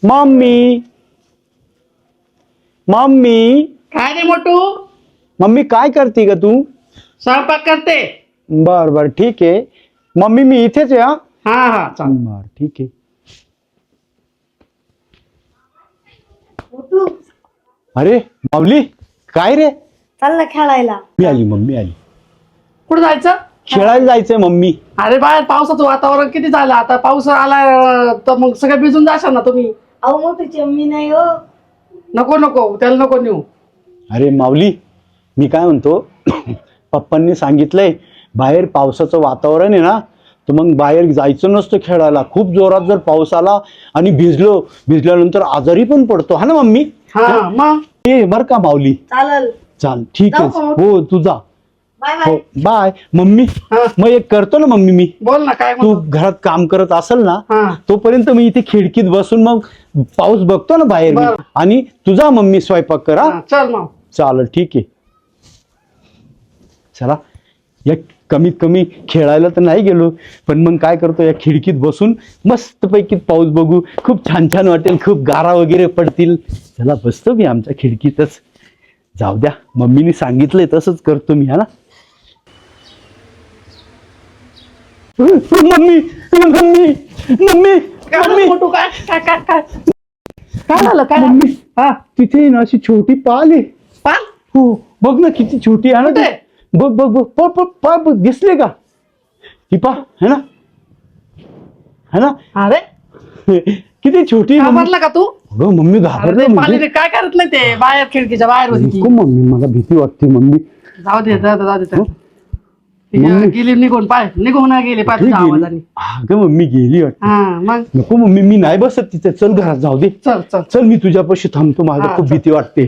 Mummy mummy काय रे मोटू? Mummy काय करते ग तू? स्वयंपाक करते. बर बर ठीक आहे मम्मी मी इथेच आहे. हा हा चाल. बर ठीक आहे. मोटू अरे माऊली काय रे? चल ना खेळायला. मी आली मम्मी आली. कुठं जायचं? खेळायला जायचंय मम्मी. अरे बाहेर पावसाचं वातावरण किती झालं आता. पाऊस आला तर मग सगळं भिजून जाशाल ना तुम्ही. अहो मोठूची मी नाही हो. नको नको त्याला नको नेऊ. अरे माऊली मी काय म्हणतो पप्पांनी सांगितलंय बाहेर पावसाचं वातावरण आहे ना तर मग बाहेर जायचं नसतं खेळायला. खूप जोरात जर पाऊस आला आणि भिजल्यानंतर आजारी पण पडतो हा ना मम्मी. हा मग ए बर का माऊली. चालल. चाल ठीक जाऊ आहे का? हो तू जा. बाय हो बाय. Bye mummy. हा. मग एक करतो ना मम्मी मी. बोल ना काय तू म्हणतो. घरात काम करत असेल ना हा तोपर्यंत मी इथे खिडकीत बसून मग पाऊस बघतो ना बाहेर मी. बरं. आणि तुझा मम्मी स्वयंपाक करा. हा, चल मग. चालेल ठीक आहे. चला या कमीत कमी खेळायला तर नाही गेलो पण मग काय करतो या खिडकीत बसून मस्तपैकी पाऊस बघू. खूप छान छान वाटेल. खूप गारा वगैरे पडतील. चला बसतो मी आमच्या खिडकीतच. जाऊ द्या मम्मीने सांगितलंय तसंच करतो मी हा ना. मम्मी मम्मी मम्मी काय झालं मम्मी मोटू? काय काय काय काय काय झालं काय? मम्मी हा तिथे ना अशी छोटी पाल आहे. पाल हो बघ ना किती छोटी आहे ना ती. कुठे? बघ बघ बघ पळ पळ पळ बघ दिसले का? ती पा है ना है ना अरे किती छोटी आहे मम्मी. घाबरला का तू? अगं मम्मी अरे घाबरली ते म्हणजे. पालीने काय करत नाही ते बाहेर खिडकीच्या बाहेर होती ती. नको मम्मी मला भीती वाटते मम्मी. जाऊ दे जाऊ दे. ती मम्मी. गेली निघून पाय निघून गेली पाय कुठे तुझ्या गेली? आवाजाने. अगं मम्मी गेली वाटते. हा मग नको मम्मी मी नाही बसत तिथे. चल घरात जाऊ दे. चल चल. चल मी तुझ्यापाशी थांबतो. मला हा, खूप चल. भीती वाटते.